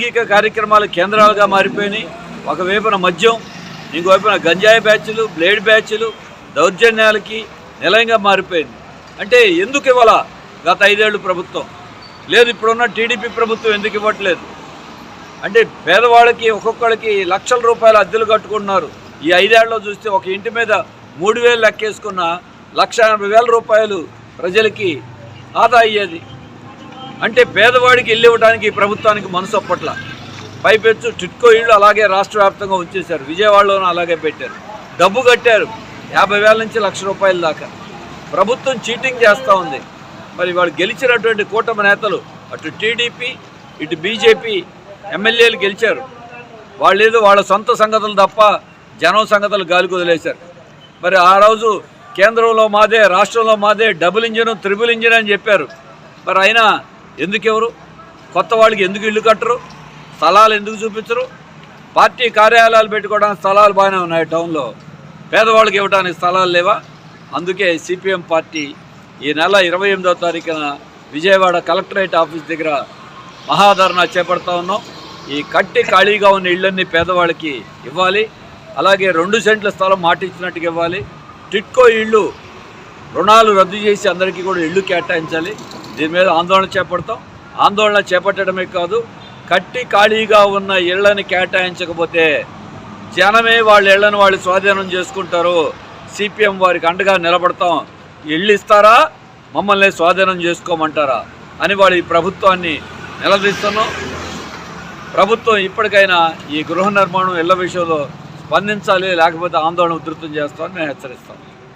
లైంగిక కార్యక్రమాలు కేంద్రాలుగా మారిపోయినాయి. ఒకవైపున మద్యం, ఇంకోవైపున గంజాయి బ్యాచ్లు, బ్లేడ్ బ్యాచ్లు, దౌర్జన్యాలకి నిలయంగా మారిపోయింది. అంటే ఎందుకు ఇవ్వాల గత 5 ఏళ్ళు ప్రభుత్వం లేదు, ఇప్పుడున్న టీడీపీ ప్రభుత్వం ఎందుకు ఇవ్వట్లేదు అంటే పేదవాళ్ళకి ఒక్కొక్కరికి లక్షల రూపాయల అద్దెలు కట్టుకుంటున్నారు. ఈ 5 ఏళ్లలో చూస్తే ఒక ఇంటి మీద 3,000 లెక్కేసుకున్న 1,80,000 రూపాయలు ప్రజలకి ఆదా అయ్యేది. అంటే పేదవాడికి ఇల్లు ఇవ్వడానికి ప్రభుత్వానికి మనసు అప్పట్ల. పైపెచ్చు టిట్కో ఇళ్ళు అలాగే రాష్ట్ర వ్యాప్తంగా ఉంచేశారు. విజయవాడలోనూ అలాగే పెట్టారు. డబ్బు కట్టారు 50,000 నుంచి 1,00,000 రూపాయల దాకా. ప్రభుత్వం చీటింగ్ చేస్తూ ఉంది. మరి వాళ్ళు గెలిచినటువంటి కూటమి నేతలు అటు టీడీపీ ఇటు బీజేపీ ఎమ్మెల్యేలు గెలిచారు. వాళ్ళు ఏదో వాళ్ళ సొంత సంగతులు తప్ప జనం సంగతులు గాలికి వదిలేశారు. మరి ఆ రోజు కేంద్రంలో మాదే, రాష్ట్రంలో మాదే, డబుల్ ఇంజిన్, త్రిబుల్ ఇంజిన్ అని చెప్పారు. మరి అయినా ఎందుకు ఎవరు కొత్త వాళ్ళకి ఎందుకు ఇల్లు కట్టరు, స్థలాలు ఎందుకు చూపించరు? పార్టీ కార్యాలయాలు పెట్టుకోవడానికి స్థలాలు బాగానే ఉన్నాయి టౌన్లో, పేదవాళ్ళకి ఇవ్వడానికి స్థలాలు లేవా? అందుకే సిపిఎం పార్టీ ఈ నెల 28వ తారీఖున విజయవాడ కలెక్టరేట్ ఆఫీస్ దగ్గర మహాధర్నా చేపడతా ఉన్నాం. ఈ కట్టి ఖాళీగా ఉన్న ఇళ్ళన్నీ పేదవాళ్ళకి ఇవ్వాలి. అలాగే 2 సెంట్ల స్థలం మాటిచ్చినట్టుగా ఇవ్వాలి. టిట్కో ఇళ్ళు రుణాలు రద్దు చేసి అందరికీ కూడా ఇళ్ళు కేటాయించాలి. దీని మీద ఆందోళన చేపడతాం. ఆందోళన చేపట్టడమే కాదు, కట్టి ఖాళీగా ఉన్న ఇళ్లని కేటాయించకపోతే జనమే వాళ్ళ ఇళ్లను వాళ్ళు స్వాధీనం చేసుకుంటారు. సిపిఎం వారికి అండగా నిలబడతాం. ఇళ్ళు ఇస్తారా, మమ్మల్ని స్వాధీనం చేసుకోమంటారా అని వాళ్ళు ఈ ప్రభుత్వాన్ని నిలదీస్తున్నాం. ప్రభుత్వం ఇప్పటికైనా ఈ గృహ నిర్మాణం ఇళ్ల విషయంలో స్పందించాలి, లేకపోతే ఆందోళన ఉధృతం చేస్తామని మేము హెచ్చరిస్తాం.